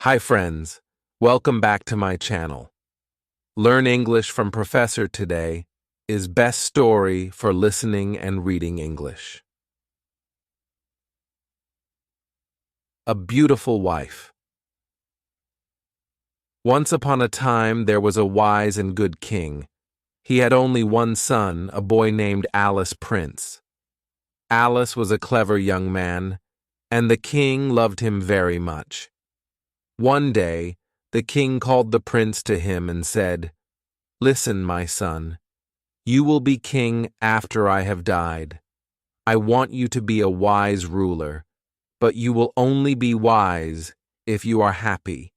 Hi friends, welcome back to my channel. Learn English from Professor today is best story for listening and reading English. A beautiful wife. Once upon a time there was a wise and good king. He had only one son, a boy named Alice Prince. Alice was a clever young man, and the king loved him very much. One day, the king called the prince to him and said, "Listen, my son, you will be king after I have died. I want you to be a wise ruler, but you will only be wise if you are happy,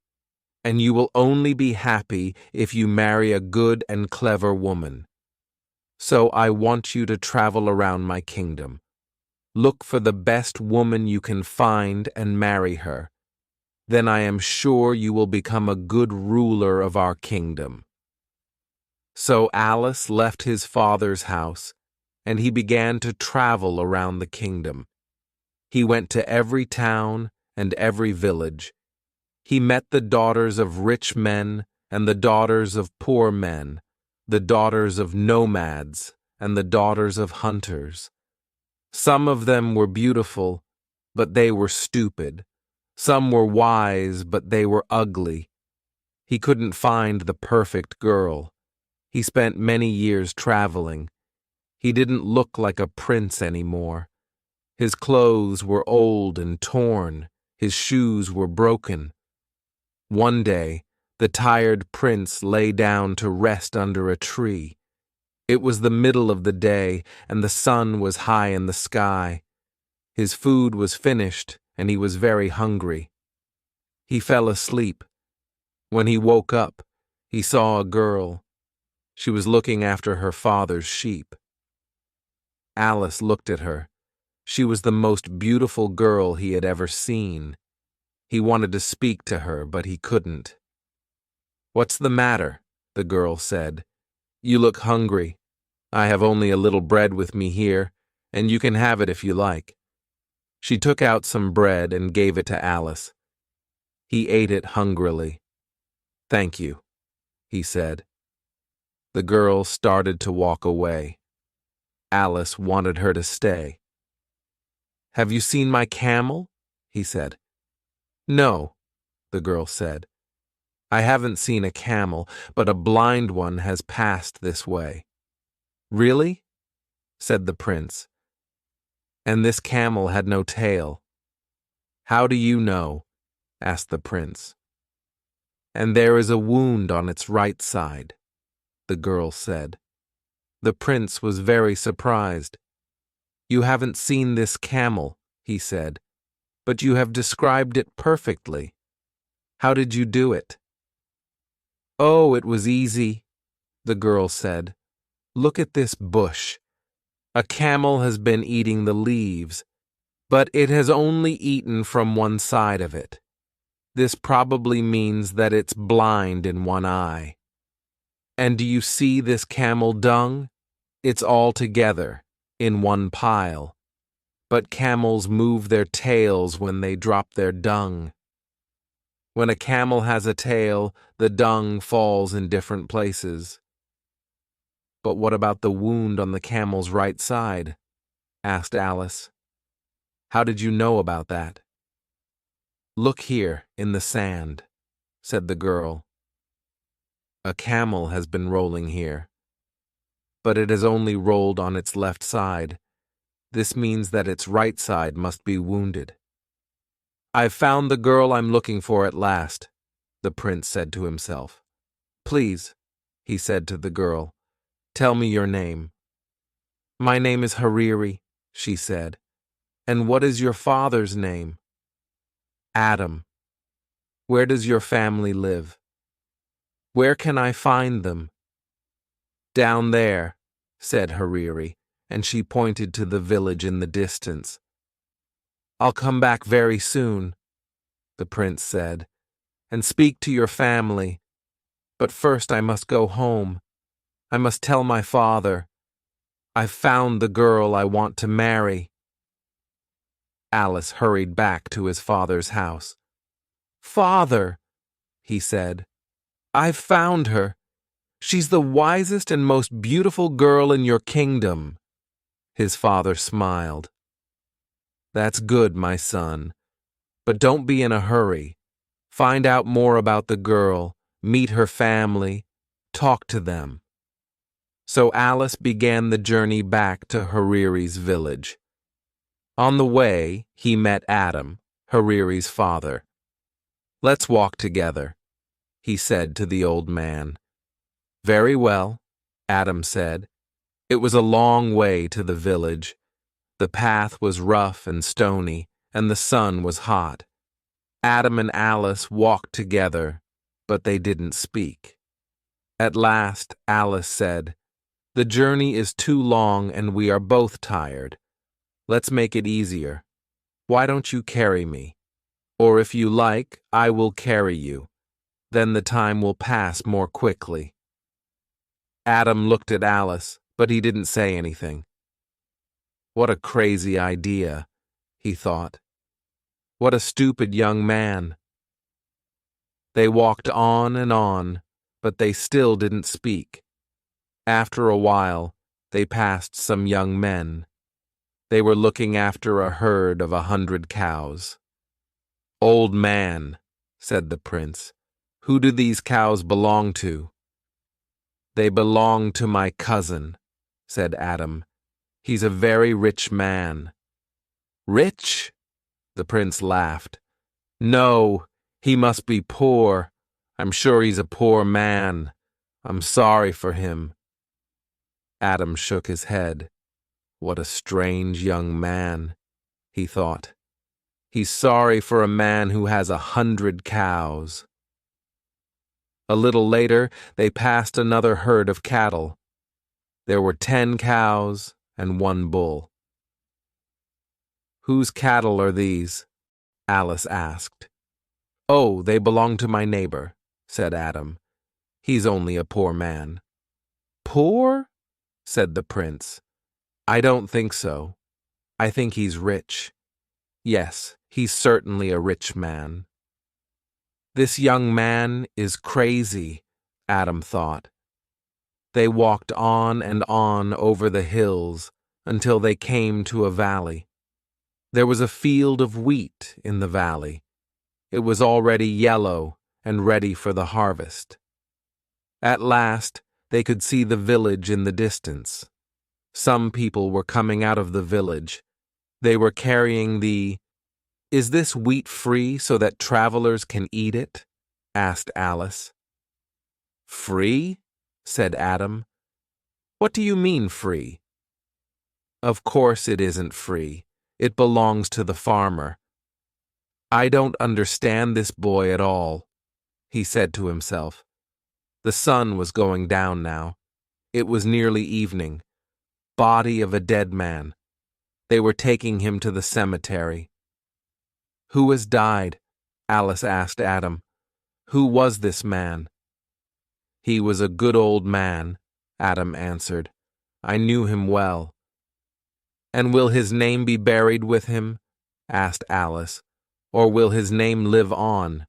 and you will only be happy if you marry a good and clever woman. So I want you to travel around my kingdom. Look for the best woman you can find and marry her. Then I am sure you will become a good ruler of our kingdom." So Alice left his father's house, and he began to travel around the kingdom. He went to every town and every village. He met the daughters of rich men and the daughters of poor men, the daughters of nomads and the daughters of hunters. Some of them were beautiful, but they were stupid. Some were wise, but they were ugly. He couldn't find the perfect girl. He spent many years traveling. He didn't look like a prince anymore. His clothes were old and torn. His shoes were broken. One day, the tired prince lay down to rest under a tree. It was the middle of the day, and the sun was high in the sky. His food was finished, and he was very hungry. He fell asleep. When he woke up, he saw a girl. She was looking after her father's sheep. Alice looked at her. She was the most beautiful girl he had ever seen. He wanted to speak to her, but he couldn't. "What's the matter?" the girl said. "You look hungry. I have only a little bread with me here, and you can have it if you like." She took out some bread and gave it to Alice. He ate it hungrily. "Thank you," he said. The girl started to walk away. Alice wanted her to stay. "Have you seen my camel?" he said. "No," the girl said. "I haven't seen a camel, but a blind one has passed this way." "Really?" said the prince. "And this camel had no tail." "How do you know?" asked the prince. "And there is a wound on its right side," the girl said. The prince was very surprised. "You haven't seen this camel," he said, "but you have described it perfectly. How did you do it?" "Oh, it was easy," the girl said. "Look at this bush. A camel has been eating the leaves, but it has only eaten from one side of it. This probably means that it's blind in one eye. And do you see this camel dung? It's all together, in one pile. But camels move their tails when they drop their dung. When a camel has a tail, the dung falls in different places." "But what about the wound on the camel's right side?" asked Alice. "How did you know about that?" "Look here, in the sand," said the girl. "A camel has been rolling here, but it has only rolled on its left side. This means that its right side must be wounded." "I've found the girl I'm looking for at last," the prince said to himself. "Please," he said to the girl, "tell me your name." "My name is Hariri," she said. "And what is your father's name?" "Adam." "Where does your family live?" "Where can I find them?" "Down there," said Hariri, and she pointed to the village in the distance. "I'll come back very soon," the prince said, "and speak to your family. But first I must go home. I must tell my father. I've found the girl I want to marry." Alice hurried back to his father's house. "Father," he said, "I've found her. She's the wisest and most beautiful girl in your kingdom." His father smiled. "That's good, my son. But don't be in a hurry. Find out more about the girl, meet her family, talk to them." So Alice began the journey back to Hariri's village. On the way, he met Adam, Hariri's father. "Let's walk together," he said to the old man. "Very well," Adam said. It was a long way to the village. The path was rough and stony, and the sun was hot. Adam and Alice walked together, but they didn't speak. At last, Alice said, "The journey is too long and we are both tired. Let's make it easier. Why don't you carry me? Or if you like, I will carry you. Then the time will pass more quickly." Adam looked at Alice, but he didn't say anything. What a crazy idea, he thought. What a stupid young man. They walked on, but they still didn't speak. After a while, they passed some young men. They were looking after a herd of 100 cows. "Old man," said the prince, "who do these cows belong to?" "They belong to my cousin," said Adam. "He's a very rich man." "Rich?" The prince laughed. "No, he must be poor. I'm sure he's a poor man. I'm sorry for him." Adam shook his head. What a strange young man, he thought. He's sorry for a man who has 100 cows. A little later, they passed another herd of cattle. There were 10 cows and 1 bull. "Whose cattle are these?" Alice asked. "Oh, they belong to my neighbor," said Adam. "He's only a poor man." "Poor?" said the prince. "I don't think so. I think he's rich. Yes, he's certainly a rich man." This young man is crazy, Adam thought. They walked on and on over the hills until they came to a valley. There was a field of wheat in the valley. It was already yellow and ready for the harvest. At last, they could see the village in the distance. Some people were coming out of the village. They were carrying the "Is this wheat free so that travelers can eat it?" asked Alice. "Free?" said Adam. "What do you mean free?" "Of course it isn't free. It belongs to the farmer." "I don't understand this boy at all," he said to himself. The sun was going down now. It was nearly evening. Body of a dead man. They were taking him to the cemetery. "Who has died?" Alice asked Adam. "Who was this man?" "He was a good old man," Adam answered. "I knew him well." "And will his name be buried with him?" asked Alice. "Or will his name live on?"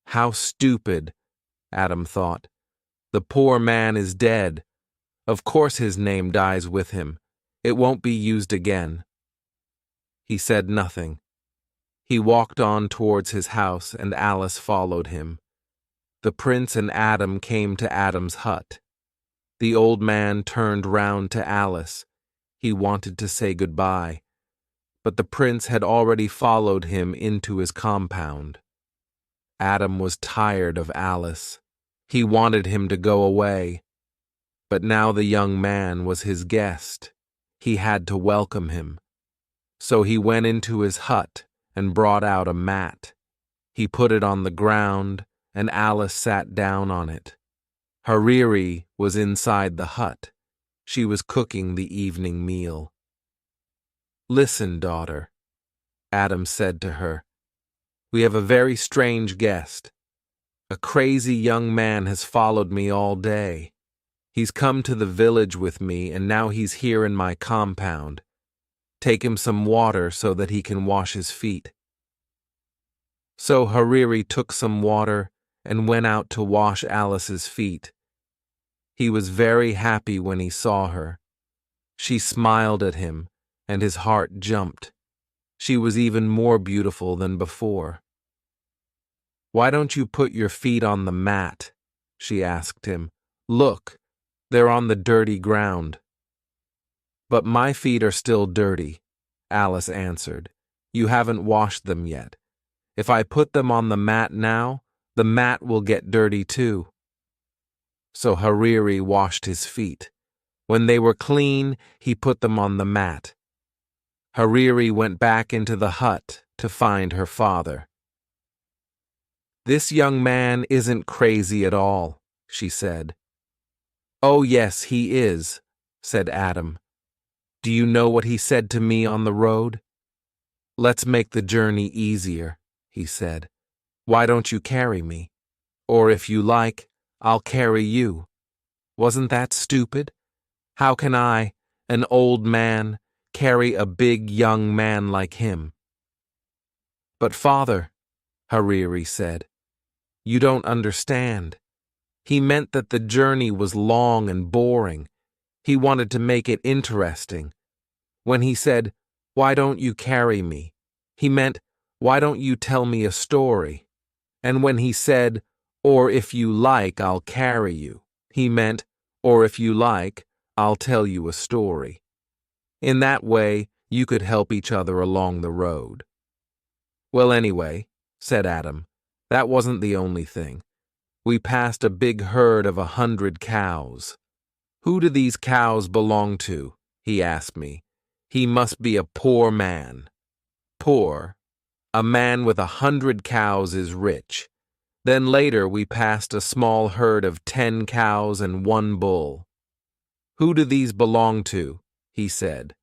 How stupid, Adam thought. The poor man is dead. Of course his name dies with him. It won't be used again. He said nothing. He walked on towards his house, and Alice followed him. The prince and Adam came to Adam's hut. The old man turned round to Alice. He wanted to say goodbye, but the prince had already followed him into his compound. Adam was tired of Alice. He wanted him to go away. But now the young man was his guest. He had to welcome him. So he went into his hut and brought out a mat. He put it on the ground, and Alice sat down on it. Hariri was inside the hut. She was cooking the evening meal. "Listen, daughter," Adam said to her. "We have a very strange guest. A crazy young man has followed me all day. He's come to the village with me, and now he's here in my compound. Take him some water so that he can wash his feet." So Hariri took some water and went out to wash Alice's feet. He was very happy when he saw her. She smiled at him, and his heart jumped. She was even more beautiful than before. "Why don't you put your feet on the mat?" she asked him. "Look, they're on the dirty ground." "But my feet are still dirty," Alice answered. "You haven't washed them yet. If I put them on the mat now, the mat will get dirty too." So Hariri washed his feet. When they were clean, he put them on the mat. Hariri went back into the hut to find her father. "This young man isn't crazy at all," she said. "Oh yes, he is," said Adam. "Do you know what he said to me on the road?" "Let's make the journey easier," he said. "Why don't you carry me? Or if you like, I'll carry you." Wasn't that stupid? How can I, an old man, carry a big young man like him? "But father," Hariri said, "you don't understand. He meant that the journey was long and boring. He wanted to make it interesting. When he said, 'Why don't you carry me?' he meant, 'Why don't you tell me a story?' And when he said, 'Or if you like, I'll carry you,' he meant, 'Or if you like, I'll tell you a story.' In that way, you could help each other along the road." "Well, anyway," said Adam, "that wasn't the only thing. We passed a big herd of 100 cows. 'Who do these cows belong to?' he asked me. 'He must be a poor man.' Poor? A man with 100 cows is rich. Then later we passed a small herd of 10 cows and 1 bull. 'Who do these belong to?' he said.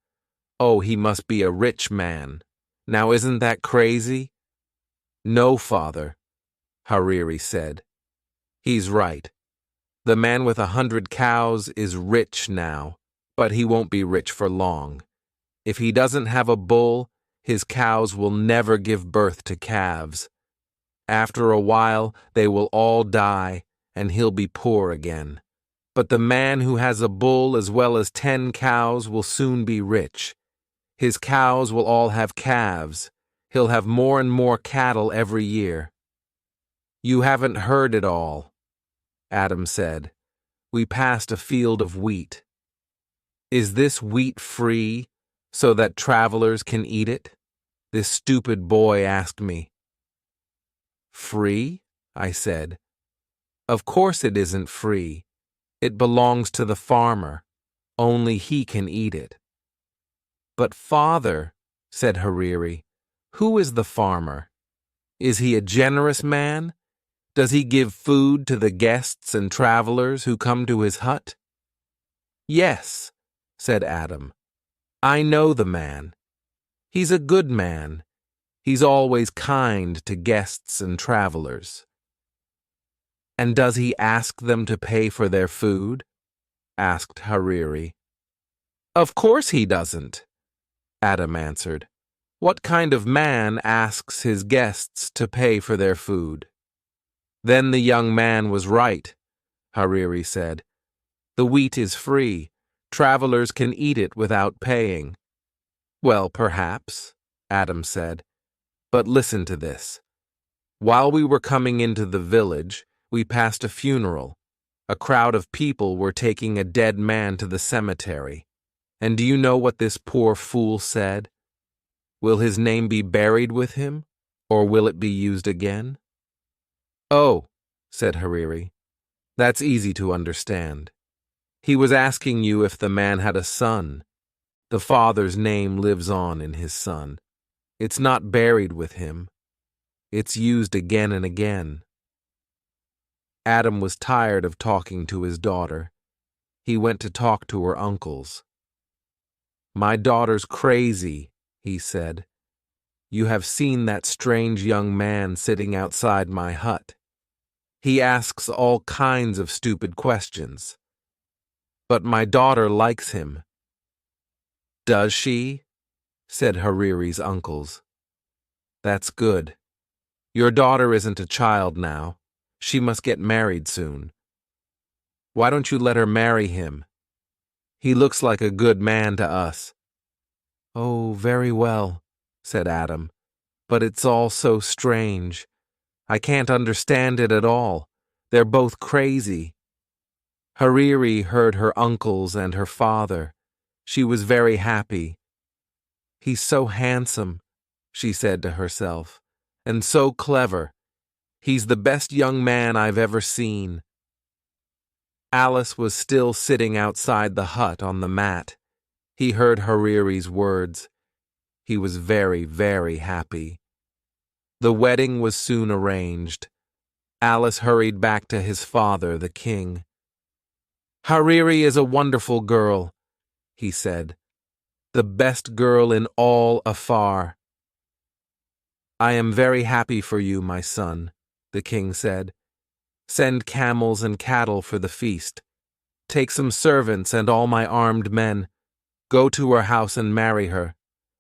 'Oh, he must be a rich man.' Now isn't that crazy?" "No, father," Hariri said. "He's right. The man with 100 cows is rich now, but he won't be rich for long. If he doesn't have a bull, his cows will never give birth to calves. After a while, they will all die, and he'll be poor again. But the man who has a bull as well as 10 cows will soon be rich. His cows will all have calves. He'll have more and more cattle every year." "You haven't heard it all," Adam said. "We passed a field of wheat. Is this wheat free, so that travelers can eat it?" this stupid boy asked me. "Free?" I said. "Of course it isn't free. It belongs to the farmer. Only he can eat it." "But father," said Hariri, "who is the farmer? Is he a generous man? Does he give food to the guests and travelers who come to his hut?" "Yes," said Adam. "I know the man. He's a good man. He's always kind to guests and travelers." "And does he ask them to pay for their food?" asked Hariri. "Of course he doesn't," Adam answered. "What kind of man asks his guests to pay for their food?" "Then the young man was right," Hariri said. "The wheat is free. Travelers can eat it without paying." "Well, perhaps," Adam said. "But listen to this. While we were coming into the village, we passed a funeral. A crowd of people were taking a dead man to the cemetery. And do you know what this poor fool said? Will his name be buried with him, or will it be used again?" "Oh," said Hariri, "that's easy to understand. He was asking you if the man had a son. The father's name lives on in his son. It's not buried with him. It's used again and again." Adam was tired of talking to his daughter. He went to talk to her uncles. "My daughter's crazy," he said. "You have seen that strange young man sitting outside my hut. He asks all kinds of stupid questions. But my daughter likes him." "Does she?" said Hariri's uncles. "That's good. Your daughter isn't a child now. She must get married soon. Why don't you let her marry him? He looks like a good man to us." "Oh, very well," said Adam. "But it's all so strange. I can't understand it at all. They're both crazy." Hariri heard her uncles and her father. She was very happy. "He's so handsome," she said to herself, "and so clever. He's the best young man I've ever seen." Alice was still sitting outside the hut on the mat. He heard Hariri's words. He was very, very happy. The wedding was soon arranged. Alice hurried back to his father, the king. "Hariri is a wonderful girl," he said. "The best girl in all Afar." "I am very happy for you, my son," the king said. "Send camels and cattle for the feast. Take some servants and all my armed men. Go to her house and marry her,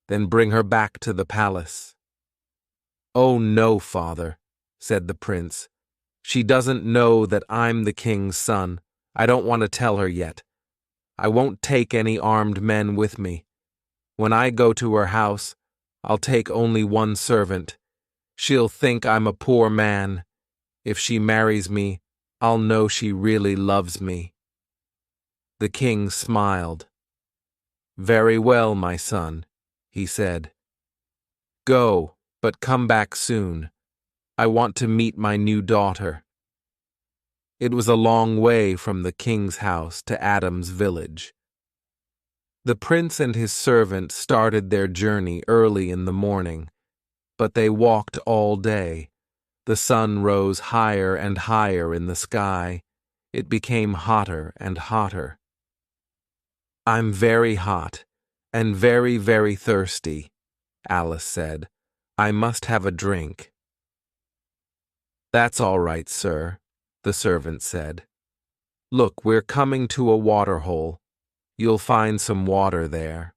then bring her back to the palace." "Oh no, father," said the prince. "She doesn't know that I'm the king's son. I don't want to tell her yet. I won't take any armed men with me. When I go to her house, I'll take only one servant. She'll think I'm a poor man. If she marries me, I'll know she really loves me." The king smiled. "Very well, my son," he said. "Go, but come back soon. I want to meet my new daughter." It was a long way from the king's house to Adam's village. The prince and his servant started their journey early in the morning, but they walked all day. The sun rose higher and higher in the sky. It became hotter and hotter. "I'm very hot and very, very thirsty," Alice said. "I must have a drink." "That's all right, sir," the servant said. "Look, we're coming to a water hole. You'll find some water there."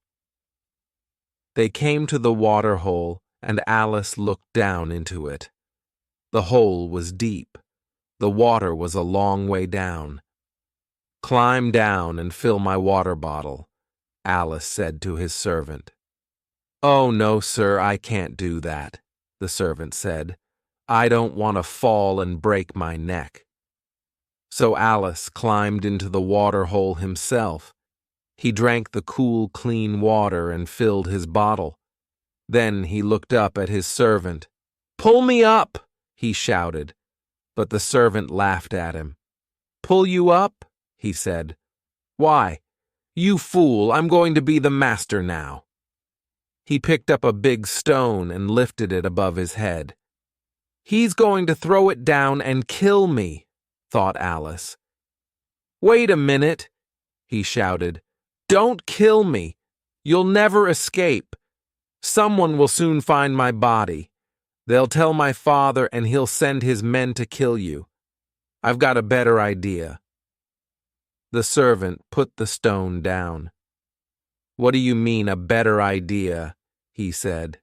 They came to the water hole, and Alice looked down into it. The hole was deep. The water was a long way down. "Climb down and fill my water bottle," Alice said to his servant. "Oh, no, sir, I can't do that," the servant said. "I don't want to fall and break my neck." So Alice climbed into the water hole himself. He drank the cool, clean water and filled his bottle. Then he looked up at his servant. "Pull me up!" he shouted, but the servant laughed at him. "Pull you up?" he said. "Why, you fool, I'm going to be the master now." He picked up a big stone and lifted it above his head. "He's going to throw it down and kill me," thought Alice. "Wait a minute," he shouted. "Don't kill me. You'll never escape. Someone will soon find my body. They'll tell my father and he'll send his men to kill you. I've got a better idea." The servant put the stone down. "What do you mean, a better idea?" he said.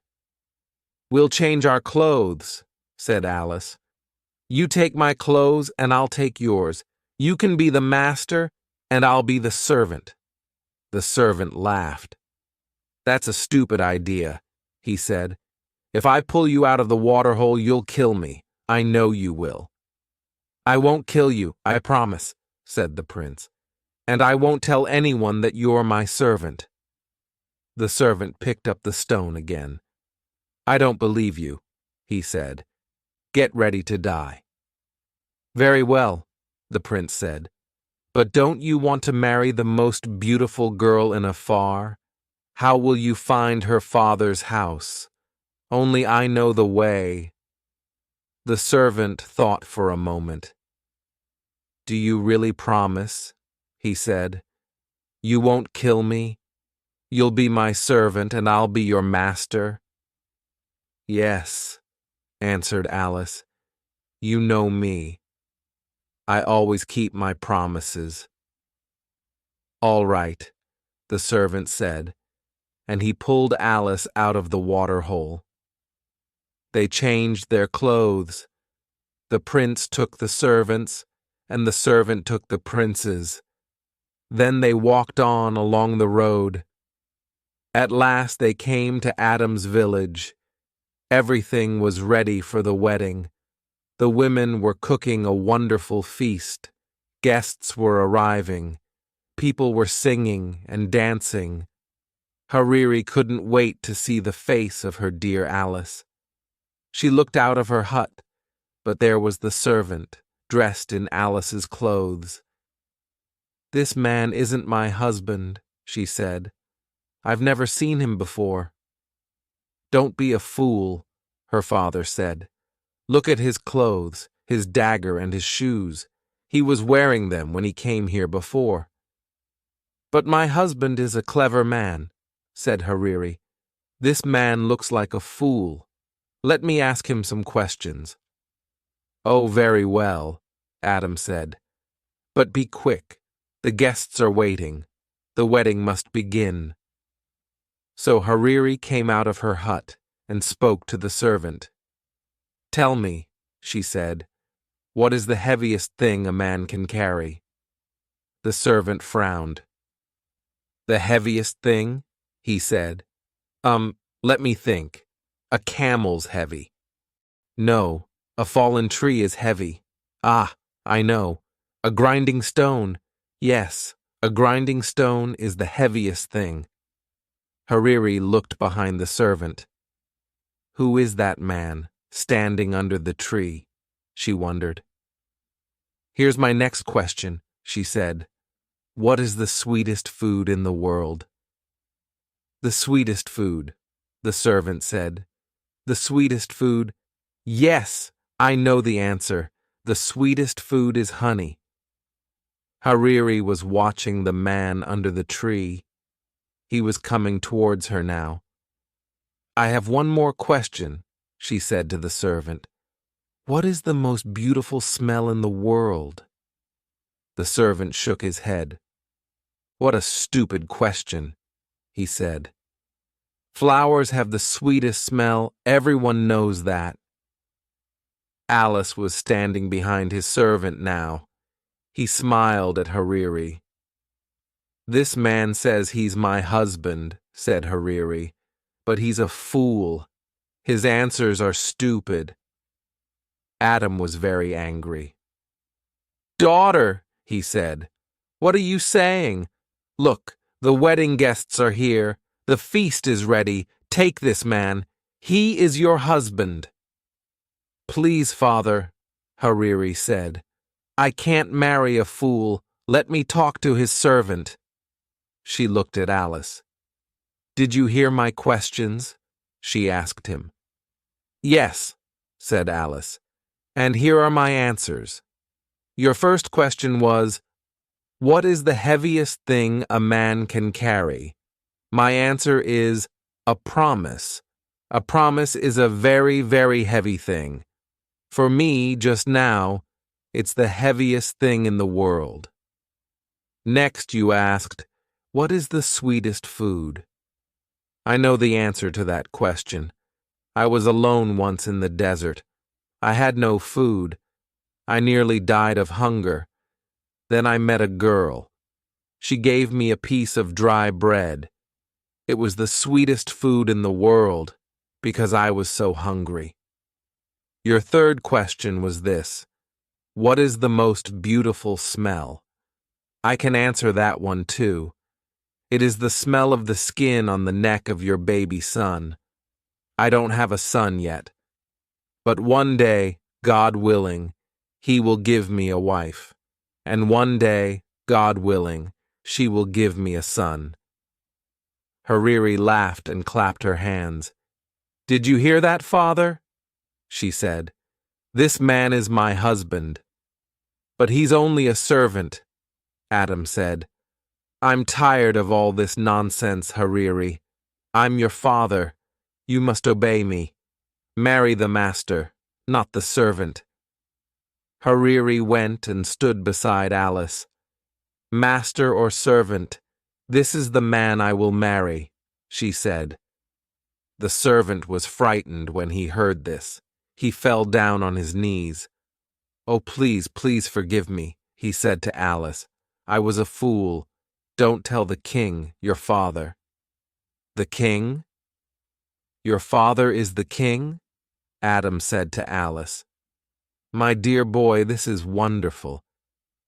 "We'll change our clothes," said Alice. "You take my clothes and I'll take yours. You can be the master and I'll be the servant." The servant laughed. "That's a stupid idea," he said. "If I pull you out of the water hole, you'll kill me. I know you will." "I won't kill you, I promise," said the prince. "And I won't tell anyone that you're my servant." The servant picked up the stone again. "I don't believe you," he said. "Get ready to die." "Very well," the prince said. "But don't you want to marry the most beautiful girl in Afar? How will you find her father's house? Only I know the way." The servant thought for a moment. "Do you really promise?" he said. "You won't kill me? You'll be my servant and I'll be your master?" "Yes," answered Alice. "You know me. I always keep my promises." "All right," the servant said, and he pulled Alice out of the water hole. They changed their clothes. The prince took the servants, and the servant took the princes. Then they walked on along the road. At last they came to Adam's village. Everything was ready for the wedding. The women were cooking a wonderful feast. Guests were arriving. People were singing and dancing. Hariri couldn't wait to see the face of her dear Alice. She looked out of her hut, but there was the servant, dressed in Alice's clothes. "This man isn't my husband," she said. "I've never seen him before." "Don't be a fool," her father said. "Look at his clothes, his dagger, and his shoes. He was wearing them when he came here before." "But my husband is a clever man," said Hariri. "This man looks like a fool. Let me ask him some questions." "Oh, very well," Adam said. "But be quick. The guests are waiting. The wedding must begin." So Hariri came out of her hut and spoke to the servant. "Tell me," she said, "what is the heaviest thing a man can carry?" The servant frowned. "The heaviest thing?" he said. Let me think. A camel's heavy." "No, a fallen tree is heavy." "Ah, I know. A grinding stone. Yes, a grinding stone is the heaviest thing." Hariri looked behind the servant. Who is that man, standing under the tree? She wondered. "Here's my next question," she said. "What is the sweetest food in the world?" "The sweetest food," the servant said. "The sweetest food? Yes, I know the answer. The sweetest food is honey." Hariri was watching the man under the tree. He was coming towards her now. "I have one more question," she said to the servant. "What is the most beautiful smell in the world?" The servant shook his head. "What a stupid question," he said. "Flowers have the sweetest smell, everyone knows that." Alice was standing behind his servant now. He smiled at Hariri. "This man says he's my husband," said Hariri, "but he's a fool. His answers are stupid." Adam was very angry. "Daughter," he said, "what are you saying? Look, the wedding guests are here. The feast is ready. Take this man. He is your husband." "Please, father," Hariri said. "I can't marry a fool. Let me talk to his servant." She looked at Alice. "Did you hear my questions?" she asked him. "Yes," said Alice, "and here are my answers. Your first question was, what is the heaviest thing a man can carry? My answer is a promise. A promise is a very, very heavy thing. For me, just now, it's the heaviest thing in the world." Next you asked, what is the sweetest food? I know the answer to that question. I was alone once in the desert. I had no food. I nearly died of hunger. Then I met a girl. She gave me a piece of dry bread. It was the sweetest food in the world, because I was so hungry. Your third question was this: what is the most beautiful smell? I can answer that one too. It is the smell of the skin on the neck of your baby son. I don't have a son yet. But one day, God willing, he will give me a wife. And one day, God willing, she will give me a son. Hariri laughed and clapped her hands. "Did you hear that, father?" she said. "This man is my husband." "But he's only a servant," Adam said. "I'm tired of all this nonsense, Hariri. I'm your father. You must obey me. Marry the master, not the servant." Hariri went and stood beside Alice. "Master or servant, this is the man I will marry," she said. The servant was frightened when he heard this. He fell down on his knees. "Oh, please, please forgive me," he said to Alice. "I was a fool. Don't tell the king, your father." "The king? Your father is the king?" Adam said to Alice. "My dear boy, this is wonderful.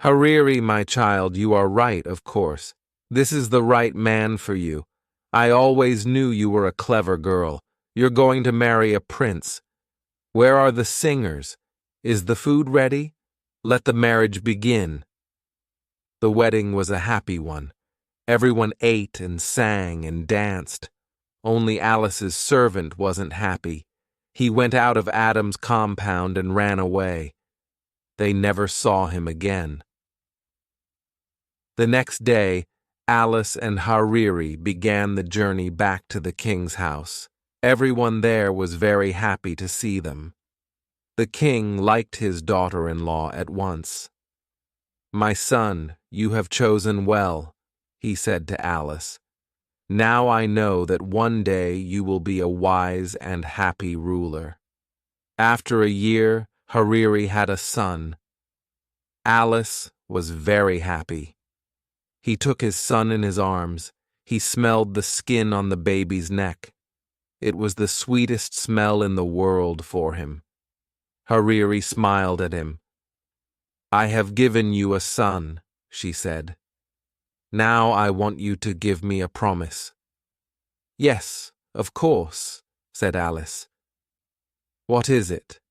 Hariri, my child, you are right, of course. This is the right man for you. I always knew you were a clever girl. You're going to marry a prince. Where are the singers? Is the food ready? Let the marriage begin." The wedding was a happy one. Everyone ate and sang and danced. Only Alice's servant wasn't happy. He went out of Adam's compound and ran away. They never saw him again. The next day, Alice and Hariri began the journey back to the king's house. Everyone there was very happy to see them. The king liked his daughter-in-law at once. "My son, you have chosen well," he said to Alice. "Now I know that one day you will be a wise and happy ruler." After a year, Hariri had a son. Alice was very happy. He took his son in his arms. He smelled the skin on the baby's neck. It was the sweetest smell in the world for him. Hariri smiled at him. "I have given you a son," she said. "Now I want you to give me a promise." "Yes, of course," said Alice. "What is it?"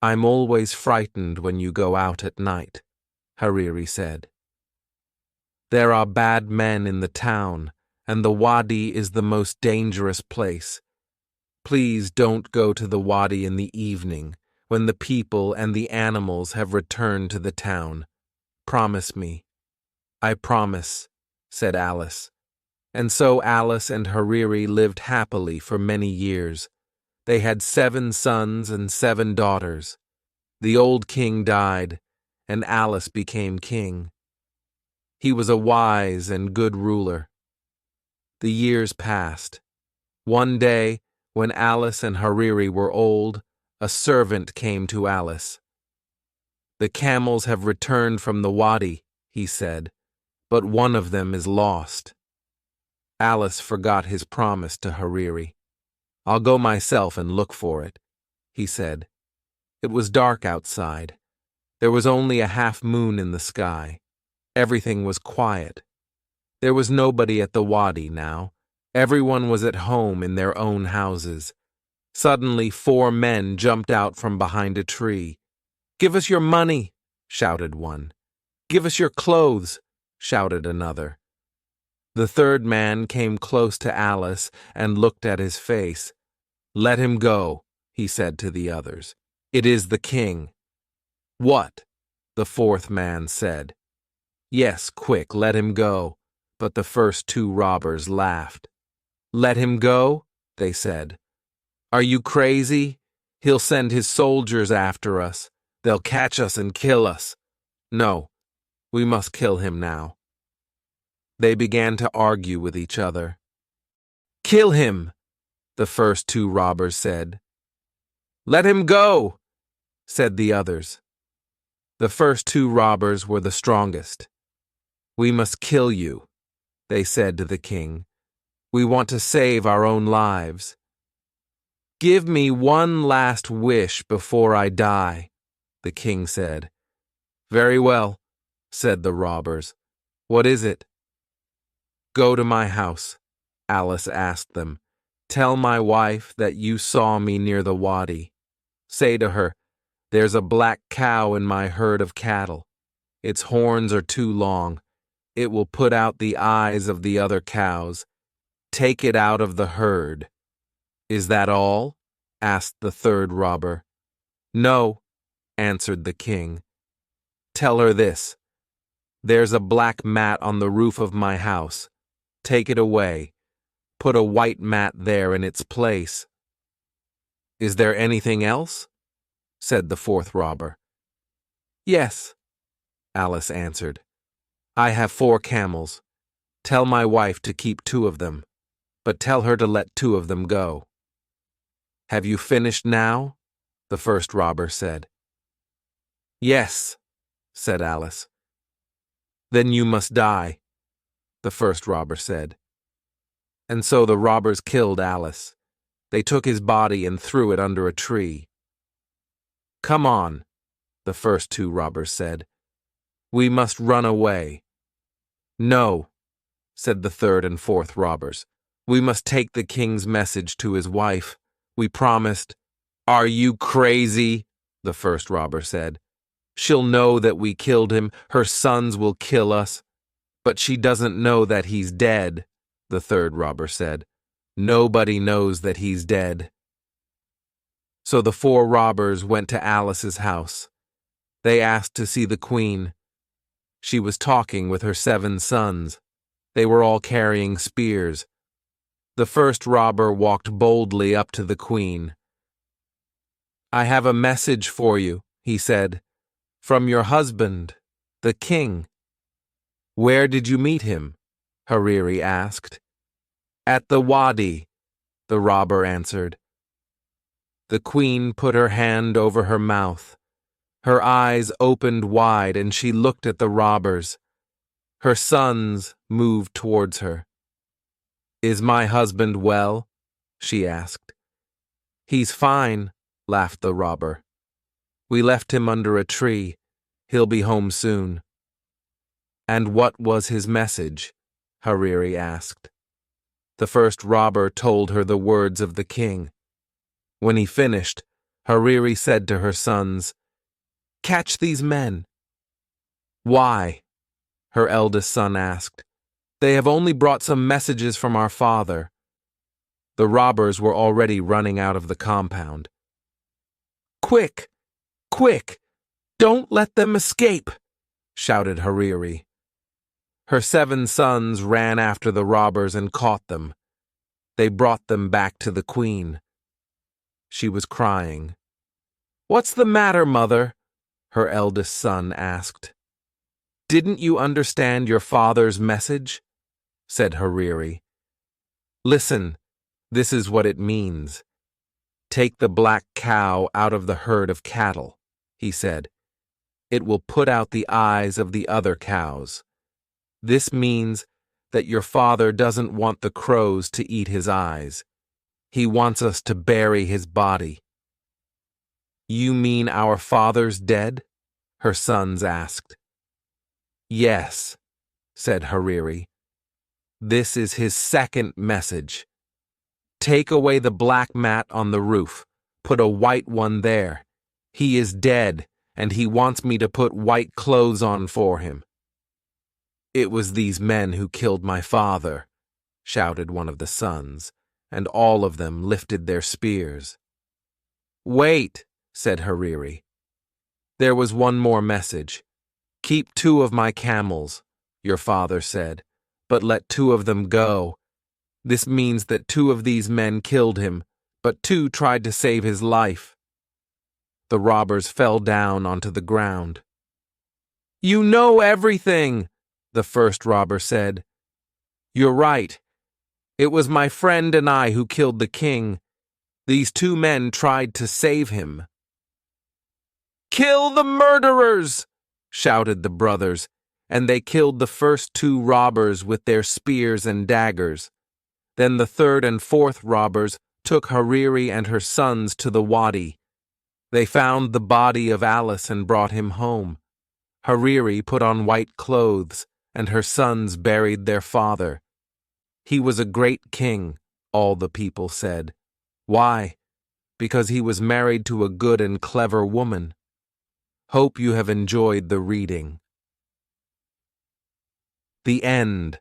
"I'm always frightened when you go out at night," Hariri said. "There are bad men in the town, and the wadi is the most dangerous place. Please don't go to the wadi in the evening, when the people and the animals have returned to the town. Promise me." "I promise," said Alice. And so Alice and Hariri lived happily for many years. They had 7 sons and 7 daughters. The old king died, and Alice became king. He was a wise and good ruler. The years passed. One day, when Alice and Hariri were old, a servant came to Alice. "The camels have returned from the wadi," he said, "but one of them is lost." Alice forgot his promise to Hariri. "I'll go myself and look for it," he said. It was dark outside. There was only a half moon in the sky. Everything was quiet. There was nobody at the wadi now. Everyone was at home in their own houses. Suddenly 4 men jumped out from behind a tree. "Give us your money," shouted one. "Give us your clothes," shouted another. The third man came close to Alice and looked at his face. "Let him go," he said to the others. "It is the king." "What?" the fourth man said. "Yes, quick, let him go." But the first 2 robbers laughed. "Let him go?" they said. "Are you crazy? He'll send his soldiers after us. They'll catch us and kill us. No, we must kill him now." They began to argue with each other. "Kill him," the first 2 robbers said. "Let him go," said the others. The first 2 robbers were the strongest. "We must kill you," they said to the king. "We want to save our own lives." "Give me one last wish before I die," the king said. "Very well," said the robbers. "What is it?" "Go to my house," Alice asked them. "Tell my wife that you saw me near the wadi. Say to her, 'There's a black cow in my herd of cattle. Its horns are too long. It will put out the eyes of the other cows. Take it out of the herd.'" "Is that all?" asked the third robber. "No," answered the king. "Tell her this. There's a black mat on the roof of my house. Take it away. Put a white mat there in its place." "Is there anything else?" said the fourth robber. "Yes," Alice answered. "I have 4 camels. Tell my wife to keep 2 of them. but tell her to let 2 of them go." "Have you finished now?" the first robber said. "Yes," said Alice. "Then you must die," the first robber said. And so the robbers killed Alice. They took his body and threw it under a tree. "Come on," the first 2 robbers said. "We must run away." "No," said the third and fourth robbers. "We must take the king's message to his wife. We promised." "Are you crazy?" the first robber said. "She'll know that we killed him. Her sons will kill us." "But she doesn't know that he's dead," the third robber said. "Nobody knows that he's dead." So the 4 robbers went to Alice's house. They asked to see the queen. She was talking with her 7 sons. They were all carrying spears. The first robber walked boldly up to the queen. "I have a message for you," he said, "from your husband, the king." "Where did you meet him?" Hariri asked. "At the wadi," the robber answered. The queen put her hand over her mouth. Her eyes opened wide and she looked at the robbers. Her sons moved towards her. "Is my husband well?" she asked. "He's fine," laughed the robber. "We left him under a tree. He'll be home soon." "And what was his message?" Hariri asked. The first robber told her the words of the king. When he finished, Hariri said to her sons, "Catch these men." "Why?" her eldest son asked. "They have only brought some messages from our father." The robbers were already running out of the compound. "Quick! Quick! Don't let them escape!" shouted Hariri. Her 7 sons ran after the robbers and caught them. They brought them back to the queen. She was crying. "What's the matter, mother?" her eldest son asked. "Didn't you understand your father's message?" said Hariri. "Listen, this is what it means. Take the black cow out of the herd of cattle," he said. "It will put out the eyes of the other cows. This means that your father doesn't want the crows to eat his eyes. He wants us to bury his body." "You mean our father's dead?" her sons asked. "Yes," said Hariri. "This is his second message. Take away the black mat on the roof. Put a white one there. He is dead, and he wants me to put white clothes on for him." "It was these men who killed my father," shouted one of the sons, and all of them lifted their spears. "Wait," said Hariri. "There was one more message. Keep 2 of my camels," your father said, "but let 2 of them go. This means that 2 of these men killed him, but 2 tried to save his life." The robbers fell down onto the ground. "You know everything," the first robber said. "You're right. It was my friend and I who killed the king. These 2 men tried to save him." "Kill the murderers!" shouted the brothers, and they killed the first 2 robbers with their spears and daggers. Then the third and fourth robbers took Hariri and her sons to the wadi. They found the body of Alice and brought him home. Hariri put on white clothes, and her sons buried their father. He was a great king, all the people said. Why? Because he was married to a good and clever woman. Hope you have enjoyed the reading. The end.